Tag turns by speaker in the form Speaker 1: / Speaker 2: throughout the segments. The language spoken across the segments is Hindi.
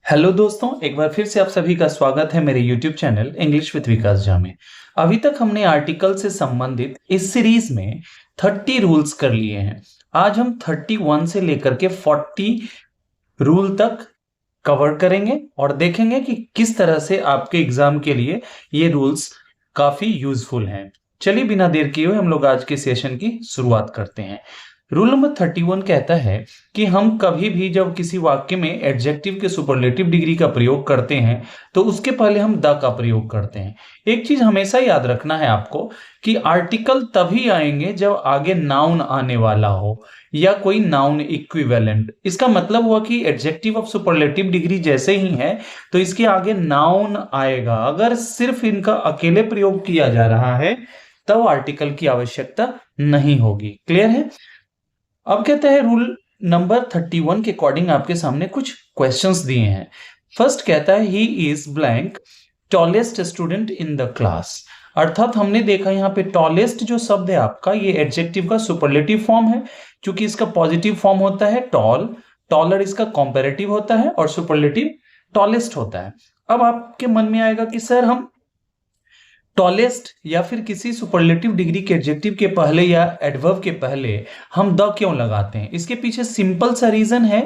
Speaker 1: हेलो दोस्तों, एक बार फिर से आप सभी का स्वागत है मेरे YouTube चैनल इंग्लिश विद विकास झा में। अभी तक हमने आर्टिकल से संबंधित इस सीरीज में 30 रूल्स कर लिए हैं। आज हम 31 से लेकर के 40 रूल तक कवर करेंगे और देखेंगे कि किस तरह से आपके एग्जाम के लिए ये रूल्स काफी यूजफुल हैं। चलिए बिना देर किए हुए हम लोग आज के सेशन की शुरुआत करते हैं। रूल नंबर 31 कहता है कि हम कभी भी जब किसी वाक्य में एडजेक्टिव के सुपरलेटिव डिग्री का प्रयोग करते हैं तो उसके पहले हम द का प्रयोग करते हैं। एक चीज हमेशा याद रखना है आपको कि आर्टिकल तभी आएंगे जब आगे नाउन आने वाला हो या कोई नाउन इक्विवेलेंट। इसका मतलब हुआ कि एडजेक्टिव ऑफ सुपरलेटिव डिग्री जैसे ही है तो इसके आगे नाउन आएगा। अगर सिर्फ इनका अकेले प्रयोग किया जा रहा है तब आर्टिकल की आवश्यकता नहीं होगी। क्लियर है? अब कहते हैं रूल नंबर 31 के अकॉर्डिंग आपके सामने कुछ क्वेश्चंस दिए हैं। फर्स्ट कहता है he is blank tallest student in the class. अर्थात हमने देखा यहाँ पे टॉलेस्ट जो शब्द है आपका ये एडजेक्टिव का सुपरलेटिव फॉर्म है। क्योंकि इसका पॉजिटिव फॉर्म होता है टॉल, टॉलर इसका कॉम्पेरेटिव होता है और सुपरलेटिव टॉलेस्ट होता है। अब आपके मन में आएगा कि सर हम टॉलेस्ट या फिर किसी सुपरलेटिव डिग्री के एडजेक्टिव के पहले या एडवर्ब के पहले हम द क्यों लगाते हैं? इसके पीछे सिंपल सा रीजन है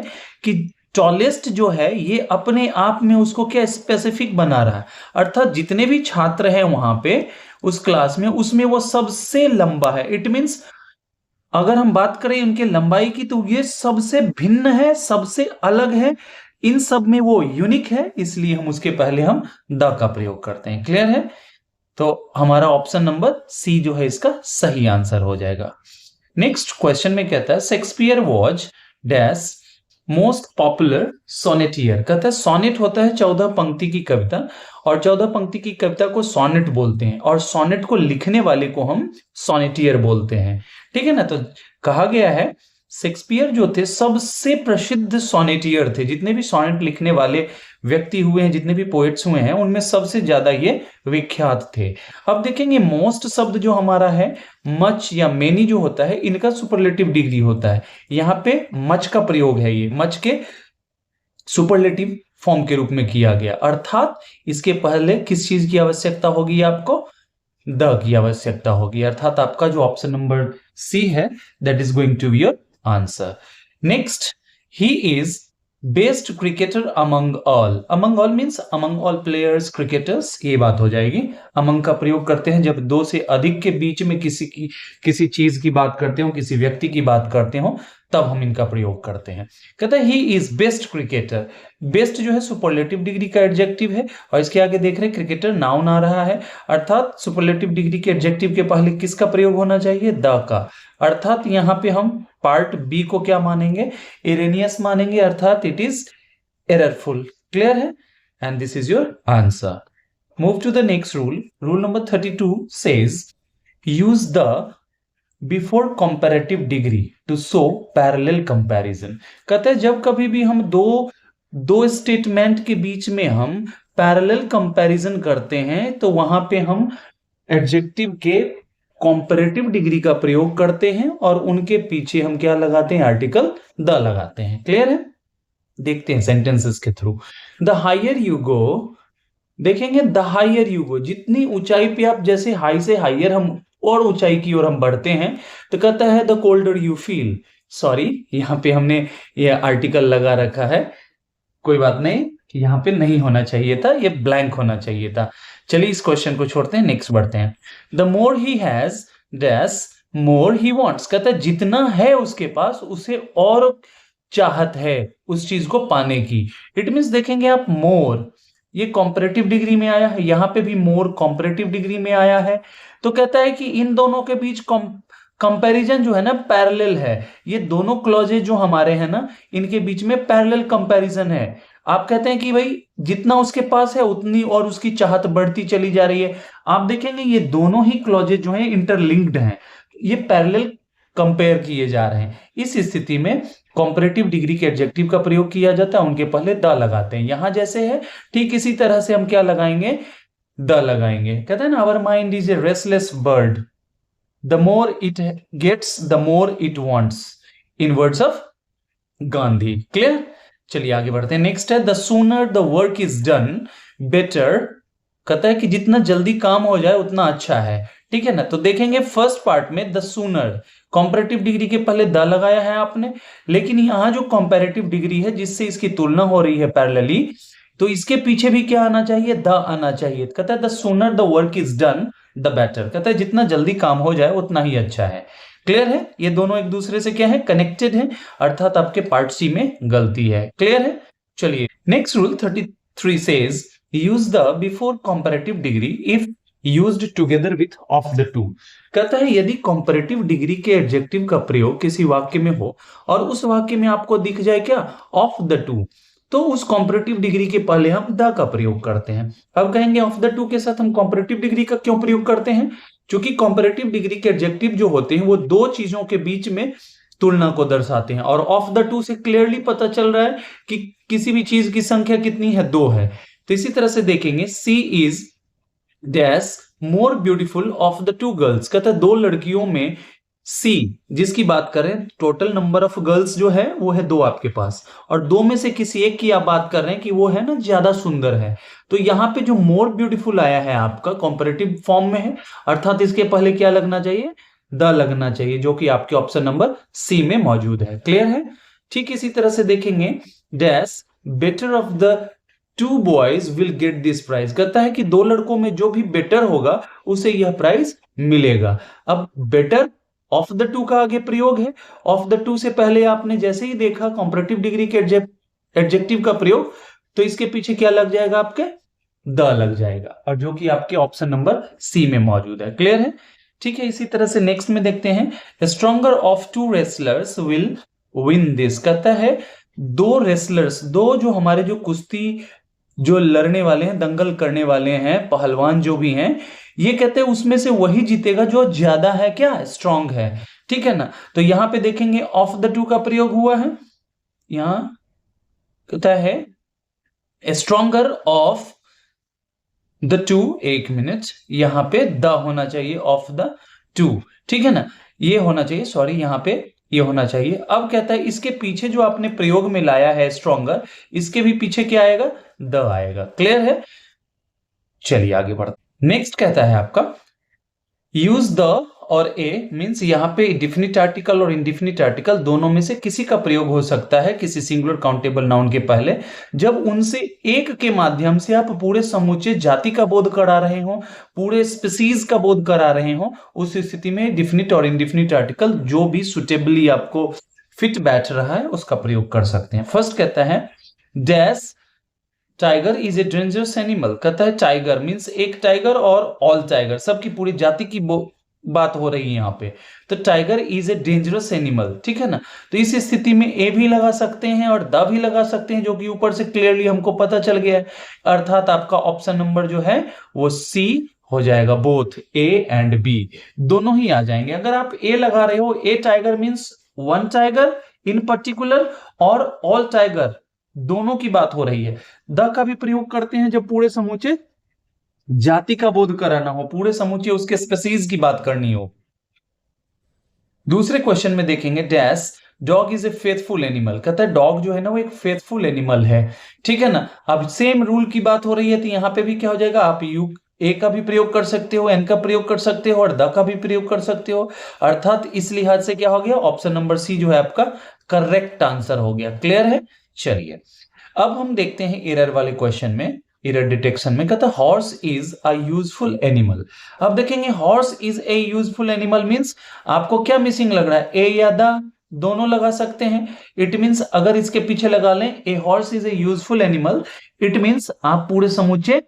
Speaker 1: कि टॉलेस्ट जो है ये अपने आप में उसको क्या स्पेसिफिक बना रहा है। अर्थात जितने भी छात्र हैं वहां पे उस क्लास में उसमें वो सबसे लंबा है। इट मीन्स अगर हम बात करें उनके लंबाई की तो ये सबसे भिन्न है, सबसे अलग है, इन सब में वो यूनिक है, इसलिए हम उसके पहले हम द का प्रयोग करते हैं। क्लियर है? तो हमारा ऑप्शन नंबर सी जो है इसका सही आंसर हो जाएगा। नेक्स्ट क्वेश्चन में कहता है Shakespeare was dash most popular सोनेटियर। कहता है सोनेट होता है 14 पंक्ति की कविता और 14 पंक्ति की कविता को सोनेट बोलते हैं और सोनेट को लिखने वाले को हम सोनेटियर बोलते हैं। ठीक है ना? तो कहा गया है शेक्सपियर जो थे सबसे प्रसिद्ध सोनेटियर थे। जितने भी सोनेट लिखने वाले व्यक्ति हुए हैं, जितने भी पोएट्स हुए हैं, उनमें सबसे ज्यादा ये विख्यात थे। अब देखेंगे मोस्ट शब्द जो हमारा है मच या मेनी जो होता है इनका सुपरलेटिव डिग्री होता है। यहाँ पे मच का प्रयोग है, ये मच के सुपरलेटिव फॉर्म के रूप में किया गया। अर्थात इसके पहले किस चीज की आवश्यकता होगी? आपको द की आवश्यकता होगी। अर्थात आपका जो ऑप्शन नंबर सी है that is going to be your answer. Next, he is best cricketer among all. Among all means among all players cricketers, ये बात हो जाएगी। अमंग का प्रयोग करते हैं जब दो से अधिक के बीच में किसी चीज की बात करते हो, किसी व्यक्ति की बात करते हो, तब हम इनका प्रयोग करते हैं। कहता है ही इज बेस्ट क्रिकेटर। बेस्ट जो है सुपरलेटिव डिग्री का एडजेक्टिव है और इसके आगे देख रहे हैं क्रिकेटर नाउन आ रहा है। अर्थात सुपरलेटिव डिग्री के एडजेक्टिव के पहले किसका प्रयोग होना चाहिए? द का। अर्थात यहां पे हम पार्ट बी को क्या मानेंगे? इरेनियस मानेंगे। अर्थात इट इज एररफुल। क्लियर है? And this is your answer. Move to the next rule. Rule number 32 says use the before comparative degree to show parallel comparison. कहते हैं जब कभी भी हम दो स्टेटमेंट के बीच में हम पैरेलल कंपैरिजन करते हैं तो वहां पे हम एडजेक्टिव के कंपैरेटिव डिग्री का प्रयोग करते हैं और उनके पीछे हम क्या लगाते हैं? आर्टिकल द लगाते हैं। क्लियर है? देखते हैं सेंटेंसेस के थ्रू। द हायर यू गो, देखेंगे द हायर यू गो, जितनी ऊंचाई पे आप, जैसे हाई से हायर हम और ऊंचाई की ओर हम बढ़ते हैं तो कहता है the colder you feel. Sorry, यहां पे हमने ये आर्टिकल लगा रखा है, कोई बात नहीं, यहां पे नहीं होना चाहिए था, ये ब्लैंक होना चाहिए था। चलिए इस क्वेश्चन को छोड़ते हैं, नेक्स्ट बढ़ते हैं। The more he has dash more he wants. कहता है जितना है उसके पास उसे और चाहत है उस चीज को पाने की। इट मीन्स देखेंगे आप मोर, ये कॉम्परेटिव डिग्री में आया है, यहां पे भी मोर कॉम्परेटिव डिग्री में आया है। तो कहता है कि इन दोनों के बीच कंपैरिजन जो है ना पैरेलल है। ये दोनों क्लॉजेज जो हमारे हैं ना इनके बीच में पैरेलल कंपैरिजन है। आप कहते हैं कि भाई जितना उसके पास है उतनी और उसकी चाहत बढ़ती चली जा रही है। आप देखेंगे ये दोनों ही क्लॉजेज जो हैं इंटरलिंक्ड हैं, ये पैरेलल कंपेयर किए जा रहे हैं। इस स्थिति में कॉम्परेटिव डिग्री के एडजेक्टिव का प्रयोग किया जाता है, उनके पहले द लगाते हैं। यहां जैसे है ठीक इसी तरह से हम क्या लगाएंगे? द लगाएंगे। कहते हैं ना our mind is a restless bird, the more it gets the more it wants, in words of Gandhi. Clear? चलिए आगे बढ़ते हैं। नेक्स्ट है the sooner the work is done better, कहता है कि जितना जल्दी काम हो जाए उतना अच्छा है, ठीक है ना। तो देखेंगे फर्स्ट पार्ट में द सूनर, कॉम्परेटिव डिग्री के पहले द लगाया है आपने, लेकिन यहां जो कॉम्परेटिव डिग्री है जिससे इसकी तुलना हो रही है पैरेलली, तो इसके पीछे भी क्या आना चाहिए, द आना चाहिए। कहता है the sooner the work is done the better, कहता है जितना जल्दी काम हो जाए उतना ही अच्छा है। क्लियर है, ये दोनों एक दूसरे से क्या है, कनेक्टेड है, अर्थात आपके पार्ट सी में गलती है। क्लियर है। चलिए next rule 33 says use the before comparative degree if used together width of the to. कहता है यदि कंपैरेटिव डिग्री के एडजेक्टिव का प्रयोग किसी वाक्य में हो और उस वाक्य में आपको दिख जाए क्या, ऑफ द टू, तो उस कंपैरेटिव डिग्री के पहले हम द का प्रयोग करते हैं। अब कहेंगे ऑफ द टू के साथ हम कंपैरेटिव डिग्री का क्यों प्रयोग करते हैं, क्योंकि कंपैरेटिव डिग्री के एडजेक्टिव जो होते हैं वो दो चीजों के बीच में तुलना को दर्शाते हैं, और ऑफ द टू से क्लियरली पता चल रहा है कि किसी भी चीज की संख्या कितनी है, दो है। तो इसी तरह से देखेंगे she is dash more beautiful of the two girls, कहता है दो लड़कियों में सी जिसकी बात करें, टोटल नंबर ऑफ गर्ल्स जो है वो है दो आपके पास, और दो में से किसी एक की आप बात कर रहे हैं कि वो है ना ज्यादा सुंदर है, तो यहां पे जो मोर ब्यूटीफुल आया है आपका कंपैरेटिव फॉर्म में है, अर्थात इसके पहले क्या लगना चाहिए, द लगना चाहिए, जो कि आपके ऑप्शन नंबर सी में मौजूद है। क्लियर है। ठीक इसी तरह से देखेंगे dash better of the two boys will get this prize, कहता है कि दो लड़कों में जो भी बेटर होगा उसे यह प्राइज मिलेगा। अब बेटर ऑफ द टू का आगे प्रयोग है, ऑफ द टू से पहले आपने जैसे ही देखा कंपैरेटिव डिग्री के एडजेक्टिव का प्रयोग, तो इसके पीछे क्या लग जाएगा, आपके द लग जाएगा, और जो कि आपके ऑप्शन नंबर सी में मौजूद है। क्लियर है। ठीक है, इसी तरह से नेक्स्ट में देखते हैं stronger of two wrestlers will win this, कहता है दो रेसलर्स, दो जो हमारे जो कुश्ती जो लड़ने वाले हैं, दंगल करने वाले हैं, पहलवान जो भी हैं, ये कहते हैं उसमें से वही जीतेगा जो ज्यादा है क्या, स्ट्रांग है, ठीक है ना। तो यहां पे देखेंगे ऑफ द टू का प्रयोग हुआ है, यहां कहता है स्ट्रॉन्गर ऑफ द टू, एक मिनट, यहां पे द होना चाहिए ऑफ द टू, ठीक है ना, ये होना चाहिए, सॉरी यहां पे ये होना चाहिए। अब कहता है इसके पीछे जो आपने प्रयोग में लाया है स्ट्रॉन्गर, इसके भी पीछे क्या आएगा, द आएगा। क्लियर है। चलिए आगे बढ़ते। नेक्स्ट कहता है आपका यूज द और ए मींस यहां पे डिफिनिट आर्टिकल और इंडिफिनिट आर्टिकल दोनों में से किसी का प्रयोग हो सकता है किसी सिंगुलर काउंटेबल नाउन के पहले, जब उनसे एक के माध्यम से आप पूरे समूचे जाति का बोध करा रहे हो, पूरे स्पीसीज का बोध करा रहे हो, उस स्थिति में डिफिनिट और इंडिफिनिट आर्टिकल जो भी सुटेबली आपको फिट बैठ रहा है उसका प्रयोग कर सकते हैं। फर्स्ट कहता है dash tiger is a dangerous animal, कहता है टाइगर मींस एक टाइगर और ऑल टाइगर, सबकी पूरी जाति की बात हो रही है यहाँ पे, तो tiger is a dangerous animal, ठीक है ना। तो इस स्थिति में ए भी लगा सकते हैं और द भी लगा सकते हैं, जो कि ऊपर से क्लियरली हमको पता चल गया है, अर्थात आपका ऑप्शन नंबर जो है वो सी हो जाएगा, बोथ ए एंड बी दोनों ही आ जाएंगे। अगर आप ए लगा रहे हो, a tiger means one tiger in particular और ऑल टाइगर दोनों की बात हो रही है। द का भी प्रयोग करते हैं जब पूरे समूचे जाति का बोध कराना हो, पूरे समूचे उसके स्पीसीज की बात करनी हो। दूसरे क्वेश्चन में देखेंगे dash dog is a faithful animal, कहता है डॉग जो है ना वो एक फेथफुल एनिमल है, ठीक है ना। अब सेम रूल की बात हो रही है, तो यहां पे भी क्या हो जाएगा, आप यू ए का भी प्रयोग कर सकते हो, एन का प्रयोग कर सकते हो और द का भी प्रयोग कर सकते हो, अर्थात इस लिहाज से क्या हो गया, ऑप्शन नंबर सी जो है आपका करेक्ट आंसर हो गया। क्लियर है। चलिए अब हम देखते हैं एरर वाले क्वेश्चन में, एरर डिटेक्शन में कहता है horse is a useful animal. अब देखेंगे horse is a useful animal means आपको क्या मिसिंग लग रहा है, ए या द दोनों लगा सकते हैं। इट मींस अगर इसके पीछे लगा लें a horse is a useful animal, it means आप पूरे समूचे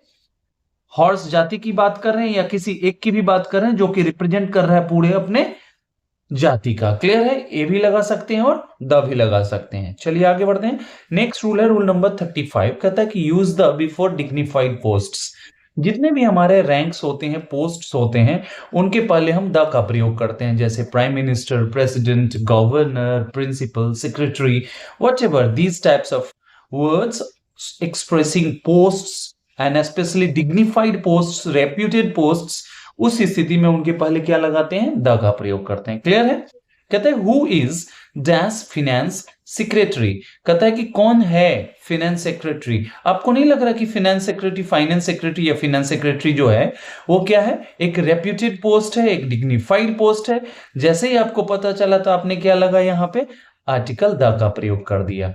Speaker 1: हॉर्स जाति की बात कर रहे हैं या किसी एक की भी बात कर रहे हैं जो कि रिप्रेजेंट कर रहा है पूरे अपने जाति का। क्लियर है, ए भी लगा सकते हैं और द भी लगा सकते हैं। चलिए आगे बढ़ते हैं। नेक्स्ट रूल है रूल नंबर 35, कहता है कि use the before dignified posts, जितने भी हमारे रैंक्स होते हैं, पोस्ट्स होते हैं, उनके पहले हम द का प्रयोग करते हैं, जैसे prime minister, president, governor, principal, secretary, whatever these types of words expressing posts and specially dignified posts, reputed posts, उस स्थिति में उनके पहले क्या लगाते हैं, द का प्रयोग करते हैं। क्लियर है। कहते हैं who is dash finance secretary, कहता है कि कौन है फिनेंस सेक्रेटरी। आपको नहीं लग रहा कि फिनेंस सेक्रेटरी, फाइनेंस सेक्रेटरी या फिनेंस सेक्रेटरी जो है वो क्या है, एक रेप्यूटेड पोस्ट है, एक डिग्निफाइड पोस्ट है। जैसे ही आपको पता चला तो आपने क्या लगा, यहां पे आर्टिकल द का प्रयोग कर दिया।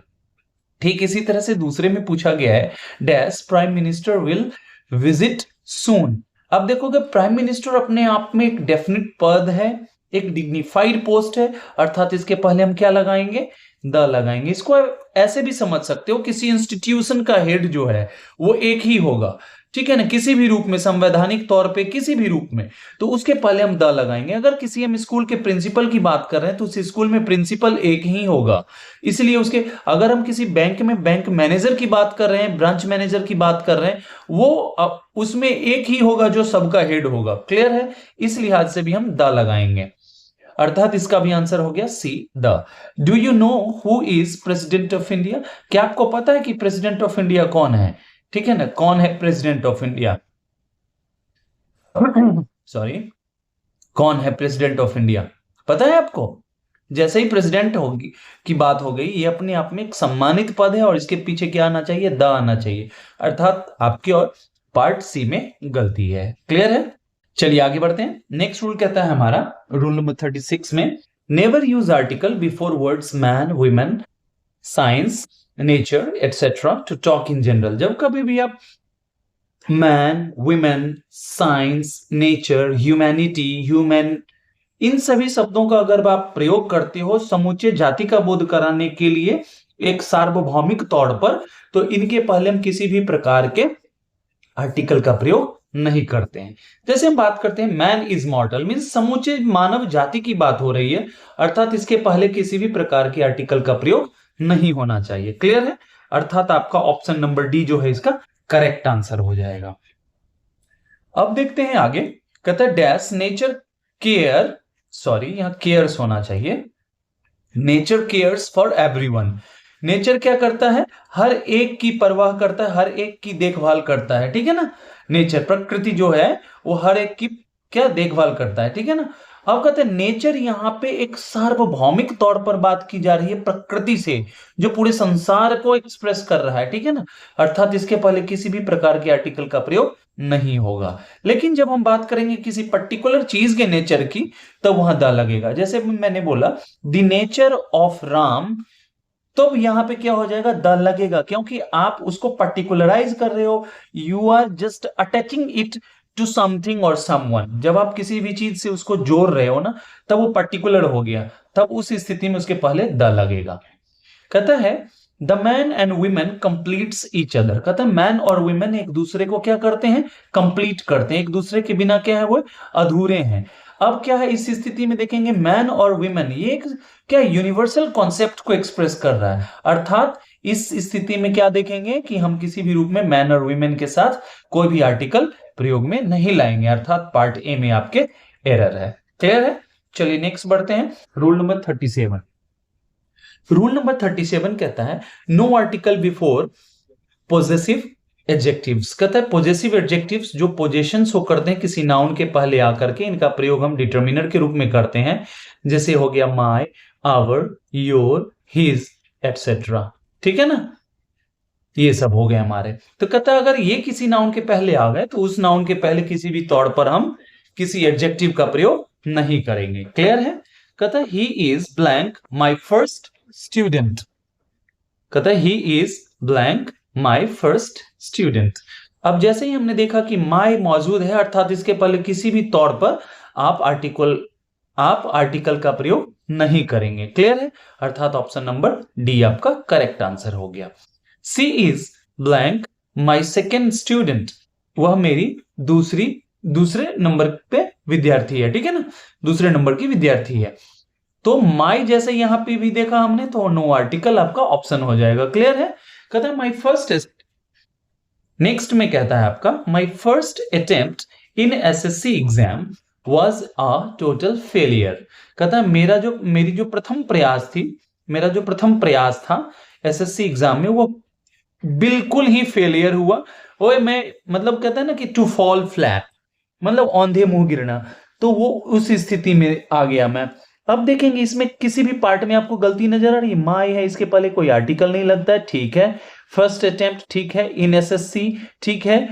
Speaker 1: ठीक इसी तरह से दूसरे में पूछा गया है dash prime minister will visit soon. अब देखोगे प्राइम मिनिस्टर अपने आप में एक डेफिनेट पद है, एक डिग्निफाइड पोस्ट है, अर्थात इसके पहले हम क्या लगाएंगे, द लगाएंगे। इसको ऐसे भी समझ सकते हो, किसी इंस्टीट्यूशन का हेड जो है वो एक ही होगा, ठीक है ना, किसी भी रूप में, संवैधानिक तौर पे किसी भी रूप में, तो उसके पहले हम द लगाएंगे। अगर किसी हम स्कूल के प्रिंसिपल की बात कर रहे हैं तो उस स्कूल में प्रिंसिपल एक ही होगा, इसलिए उसके, अगर हम किसी बैंक में बैंक मैनेजर की बात कर रहे हैं, ब्रांच मैनेजर की बात कर रहे हैं, वो उसमें एक ही होगा जो सबका हेड होगा। क्लियर है, इस लिहाज से भी हम द लगाएंगे, अर्थात इसका भी आंसर हो गया see the. Do you know who is president of India? क्या आपको पता है कि प्रेसिडेंट ऑफ इंडिया कौन है? ठीक है ना, कौन है प्रेसिडेंट ऑफ इंडिया? सॉरी, कौन है प्रेसिडेंट ऑफ इंडिया, पता है आपको? जैसे ही प्रेसिडेंट होगी की बात हो गई, ये अपने आप में एक सम्मानित पद है और इसके पीछे क्या आना चाहिए, द आना चाहिए, अर्थात आपकी और पार्ट सी में गलती है। क्लियर है, चलिए आगे बढ़ते हैं। नेक्स्ट रूल कहता है हमारा रूल नंबर 36 में, never use article before words man, women, science, nature etcetera to talk in general. जब कभी भी आप man, women, science, nature, humanity, human, इन सभी शब्दों का अगर आप प्रयोग करते हो समूचे जाति का बोध कराने के लिए एक सार्वभौमिक तौर पर, तो इनके पहले हम किसी भी प्रकार के आर्टिकल का प्रयोग नहीं करते हैं। जैसे हम बात करते हैं मैन इज मॉर्टल, मींस समूचे मानव जाति की बात हो रही है, अर्थात इसके पहले किसी भी प्रकार के आर्टिकल का प्रयोग नहीं होना चाहिए। क्लियर है, अर्थात आपका ऑप्शन नंबर डी जो है इसका करेक्ट आंसर हो जाएगा। अब देखते हैं आगे, कहता है डैश नेचर केयर, सॉरी यहां केयर्स होना चाहिए, nature cares for everyone. Nature क्या करता है, हर एक की परवाह करता है, हर एक की देखभाल करता है, ठीक है ना। नेचर, प्रकृति जो है वो हर एक की क्या देखभाल करता है, ठीक है ना। अब कहते हैं नेचर यहां पे एक सार्वभौमिक तौर पर बात की जा रही है प्रकृति से, जो पूरे संसार को एक्सप्रेस कर रहा है, ठीक है ना, अर्थात इसके पहले किसी भी प्रकार के आर्टिकल का प्रयोग नहीं होगा। लेकिन जब हम बात करेंगे किसी पर्टिकुलर चीज के नेचर की, तब वहां द लगेगा। जैसे मैंने बोला द नेचर ऑफ राम, तो यहां पे क्या हो जाएगा, द लगेगा, क्योंकि आप उसको पर्टिकुलराइज कर रहे हो, you are just attaching it to something और समवन। जब आप किसी भी चीज से उसको जोड़ रहे हो ना, तब वो पर्टिकुलर हो गया, तब उस स्थिति में उसके पहले द लगेगा। कहता है the man and women completes each other, कहता है मैन और वुमेन एक दूसरे को क्या करते हैं, कंप्लीट करते हैं, एक दूसरे के बिना क्या है वो अधूरे हैं। अब क्या है, इस स्थिति में देखेंगे मैन और वुमेन, ये एक क्या यूनिवर्सल कॉन्सेप्ट को एक्सप्रेस कर रहा है, अर्थात इस स्थिति में क्या देखेंगे कि हम किसी भी रूप में मैन और वुमेन के साथ कोई भी आर्टिकल प्रयोग में नहीं लाएंगे, अर्थात पार्ट ए में आपके एरर है। क्लियर है, चलिए नेक्स्ट बढ़ते हैं, रूल नंबर 37। रूल नंबर 37 कहता है no article before possessive adjectives. कहता है पोजेसिव एडजेक्टिव्स जो पोजेशंस हो करते हैं किसी नाउन के पहले आकर के, इनका प्रयोग हम डिटर्मिनर के रूप में करते हैं। जैसे हो गया my, our, your, his etcetera, ठीक है ना, ये सब हो गए हमारे। तो कहता है अगर ये किसी नाउन के पहले आ गए तो उस नाउन के पहले किसी भी तौर पर हम किसी एडजेक्टिव का प्रयोग नहीं करेंगे। क्लियर है, कहता है he is blank my first student, कहता है he is blank my first student. अब जैसे ही हमने देखा कि माय मौजूद है, अर्थात इसके पहले किसी भी तौर पर आप आर्टिकल का प्रयोग नहीं करेंगे। क्लियर है, अर्थात ऑप्शन नंबर डी आपका करेक्ट आंसर हो गया। She is blank my second student, वह मेरी दूसरे नंबर पे विद्यार्थी है, ठीक है ना, दूसरे नंबर की विद्यार्थी है। तो माई जैसे यहां पे भी देखा हमने, तो नो आर्टिकल आपका ऑप्शन हो जाएगा। क्लियर है, कहता है माई फर्स्ट, नेक्स्ट में कहता है आपका my first attempt in SSC exam was a total failure. कहता है मेरी जो प्रथम प्रयास था एसएससी एग्जाम में, वो बिल्कुल ही फेलियर हुआ। ओए मैं मतलब कहता है ना कि टू फॉल फ्लैट, मतलब औंधे मुंह गिरना, तो वो उस स्थिति में आ गया मैं। अब देखेंगे इसमें किसी भी पार्ट में आपको गलती नजर आ रही है? माई है, इसके पहले कोई आर्टिकल नहीं लगता है, ठीक है। फर्स्ट अटेम्प्ट, ठीक है। इन एसएससी, ठीक है।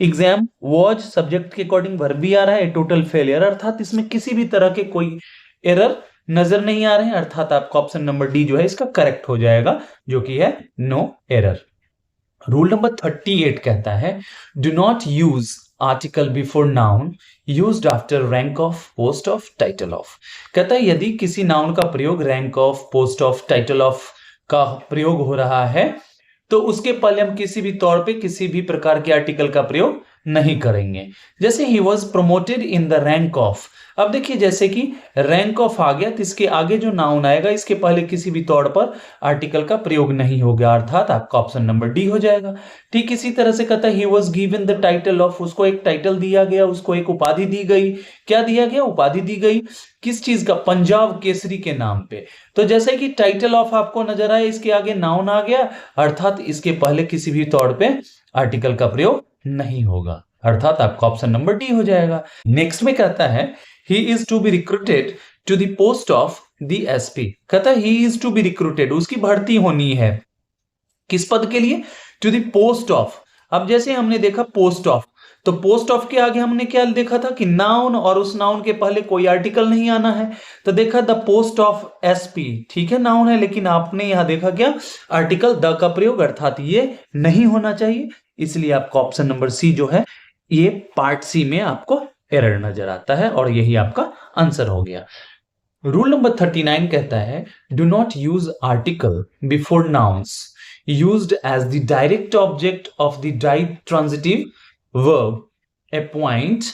Speaker 1: एग्जाम वॉज, सब्जेक्ट के अकॉर्डिंग वर्ब भी आ रहा है। टोटल फेलियर, अर्थात इसमें किसी भी तरह के कोई एरर नजर नहीं आ रहे हैं, अर्थात आपका ऑप्शन नंबर डी जो है इसका करेक्ट हो जाएगा, जो कि है नो एरर। रूल नंबर 38 कहता है do not use article before noun used after rank of, post of, title of. कहता है यदि किसी नाउन का प्रयोग rank of, post of, title of का प्रयोग हो रहा है तो उसके पहले हम किसी भी तौर पे किसी भी प्रकार के आर्टिकल का प्रयोग नहीं करेंगे। जैसे he was promoted in the rank of, अब देखिए जैसे कि रैंक ऑफ आ गया तो इसके आगे जो नाउन आएगा इसके पहले किसी भी तौर पर आर्टिकल का प्रयोग नहीं होगा, अर्थात आपका ऑप्शन नंबर डी हो जाएगा। ठीक इसी तरह से कहता है he was given the title of, उसको एक टाइटल दिया गया, उसको एक उपाधि दी गई। क्या दिया गया? उपाधि दी गई। किस चीज का? पंजाब केसरी के नाम पे। तो जैसे कि टाइटल ऑफ आपको नजर आए, इसके आगे नाउन आ गया, अर्थात इसके पहले किसी भी तौर पे आर्टिकल का प्रयोग नहीं होगा, अर्थात आपका ऑप्शन नंबर डी हो जाएगा। नेक्स्ट में कहता है he is to be recruited to the post of the SP। कहता है he is to be recruited, उसकी भर्ती होनी है किस पद के लिए? to the post of। अब जैसे हमने देखा पोस्ट ऑफ, तो पोस्ट ऑफ के आगे हमने क्या देखा था कि नाउन, और उस नाउन के पहले कोई आर्टिकल नहीं आना है। तो देखा द पोस्ट ऑफ SP, ठीक है नाउन है, लेकिन आपने यहां देखा क्या? आर्टिकल द का प्रयोग, अर्थात ये नहीं होना चाहिए, इसलिए आपका ऑप्शन नंबर सी जो है ये पार्ट सी में आपको एरर नजर आता है और यही आपका आंसर हो गया। रूल नंबर 39 कहता है do not use article before nouns used as the direct object of the transitive verb appoint,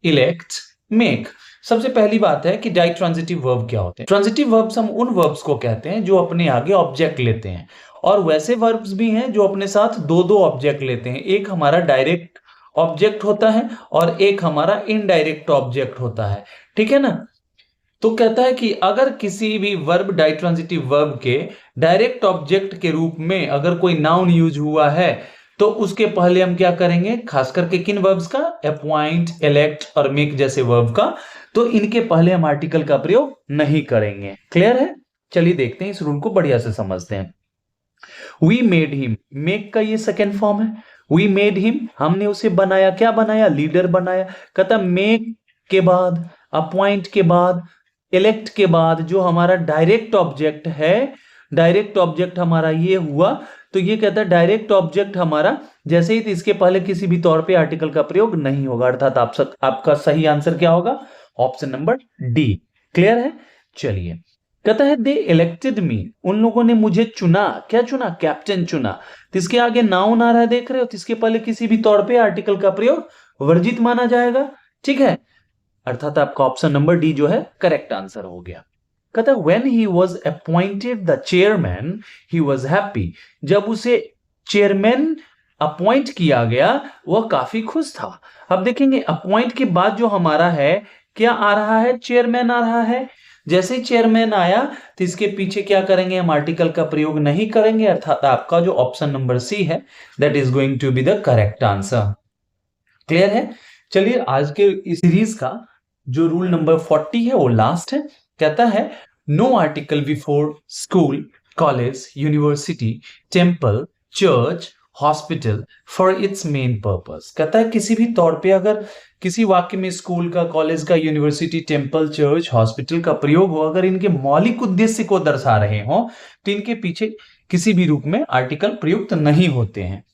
Speaker 1: elect, make. सबसे पहली बात है कि ट्रांजिटिव वर्ब क्या होते हैं? ट्रांजिटिव वर्ब्स हम उन वर्ब्स को कहते हैं जो अपने आगे ऑब्जेक्ट लेते हैं, और वैसे वर्ब्स भी हैं जो अपने साथ दो दो ऑब्जेक्ट लेते हैं। एक हमारा डायरेक्ट ऑब्जेक्ट होता है और एक हमारा इनडायरेक्ट ऑब्जेक्ट होता है, ठीक है ना। तो कहता है कि अगर किसी भी वर्ब डाइट्रांजिटिव वर्ब के डायरेक्ट ऑब्जेक्ट के रूप में अगर कोई नाउन यूज हुआ है तो उसके पहले हम क्या करेंगे? खास करके किन वर्ब्स का? अपॉइंट, इलेक्ट और मेक जैसे वर्ब का। तो इनके पहले हम आर्टिकल का प्रयोग नहीं करेंगे। क्लियर है? चलिए देखते हैं, इस रूल को बढ़िया से समझते हैं। वी मेड हिम, मेक का ये सेकेंड फॉर्म है। वी मेड हिम, हमने उसे बनाया। क्या बनाया? लीडर बनाया। कहता मेक के बाद, अपॉइंट के बाद, इलेक्ट के बाद जो हमारा डायरेक्ट ऑब्जेक्ट है, डायरेक्ट ऑब्जेक्ट हमारा ये हुआ, तो ये कहता है डायरेक्ट ऑब्जेक्ट हमारा जैसे ही, तो इसके पहले किसी भी तौर पे आर्टिकल का प्रयोग नहीं होगा, अर्थात आपका सही आंसर क्या होगा? Option number D. क्लियर है? चलिए, कहता है दे इलेक्टेड मी, उन लोगों ने मुझे चुना। क्या चुना? कैप्टन चुना। तो इसके आगे नाउन आ रहा है, देख रहे हो, तो इसके पहले किसी भी तौर पे आर्टिकल का प्रयोग वर्जित माना जाएगा, ठीक है, अर्थात आपका ऑप्शन नंबर डी जो है करेक्ट आंसर हो गया। कहता है when he was appointed the chairman he was happy, जब उसे चेयरमैन अपॉइंट किया गया वह काफी खुश था। अब देखेंगे अपॉइंट के बाद जो हमारा है क्या आ रहा है? चेयरमैन आ रहा है। जैसे ही चेयरमैन आया तो इसके पीछे क्या करेंगे? हम आर्टिकल का प्रयोग नहीं करेंगे, अर्थात आपका जो ऑप्शन नंबर सी है that is going to be the correct answer. Clear है? चलिए आज के इस सीरीज का जो रूल नंबर 40 है वो लास्ट है। कहता है no article before school, college, university, temple, church, hospital for its main purpose. कहता है किसी भी तौर पे अगर किसी वाक्य में स्कूल का, कॉलेज का, यूनिवर्सिटी, टेम्पल, चर्च, हॉस्पिटल का प्रयोग हो, अगर इनके मौलिक उद्देश्य को दर्शा रहे हो तो इनके पीछे किसी भी रूप में आर्टिकल प्रयुक्त नहीं होते हैं।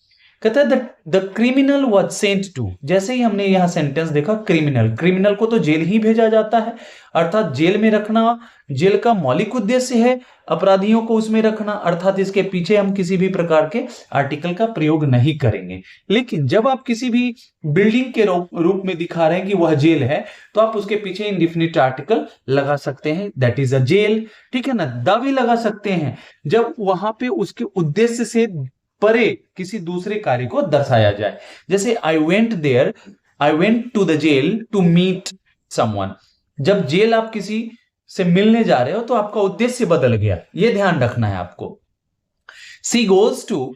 Speaker 1: कहता है the criminal was sent to, जैसे ही हमने यहां सेंटेंस देखा क्रिमिनल, क्रिमिनल को तो जेल ही भेजा जाता है, अर्थात जेल में रखना जेल का मौलिक उद्देश्य है, अपराधियों को उसमें रखना, अर्थात इसके पीछे हम किसी भी प्रकार के आर्टिकल का प्रयोग नहीं करेंगे। लेकिन जब आप किसी भी बिल्डिंग के रूप में दिखा रहे हैं कि वह जेल है तो आप उसके पीछे इंडिफिनिट आर्टिकल लगा सकते हैं, दैट इज अ जेल, ठीक है ना। द भी लगा सकते हैं जब वहां पे उसके उद्देश्य से परे किसी दूसरे कार्य को दर्शाया जाए। जैसे I went to the jail to meet someone, जब जेल आप किसी से मिलने जा रहे हो तो आपका उद्देश्य बदल गया, यह ध्यान रखना है आपको। She goes to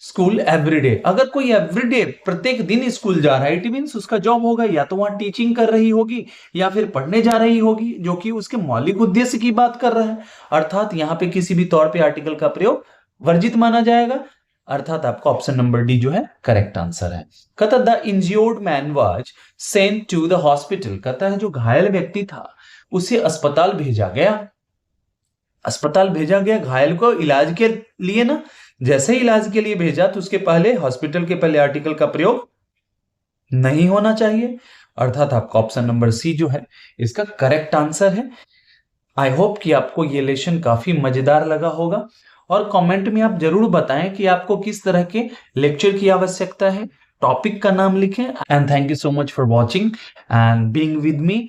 Speaker 1: school every day. अगर कोई एवरीडे प्रत्येक दिन स्कूल जा रहा है, इट मीन्स उसका जॉब होगा या तो वहां टीचिंग कर रही होगी या फिर पढ़ने जा रही होगी, जो कि उसके मौलिक उद्देश्य की बात कर रहा है। अर्थात यहां पे किसी भी तौर पे आर्टिकल का प्रयोग वर्जित माना जाएगा। अर्थात आपका ऑप्शन नंबर डी जो है करेक्ट आंसर है। कहता the injured man was sent to the hospital. कहता है जो घायल व्यक्ति था उसे अस्पताल भेजा गया। अस्पताल भेजा गया घायल को इलाज के लिए ना। जैसे ही इलाज के लिए भेजा तो उसके पहले हॉस्पिटल के पहले आर्टिकल का प्रयोग नहीं होना चाहिए। अर्थात आपका ऑप्शन नंबर सी जो है इसका करेक्ट आंसर है। आई होप कि आपको ये लेसन काफी मजेदार लगा होगा और कमेंट में आप जरूर बताएं कि आपको किस तरह के लेक्चर की आवश्यकता है। टॉपिक का नाम लिखें। And thank you so much for watching and being with me.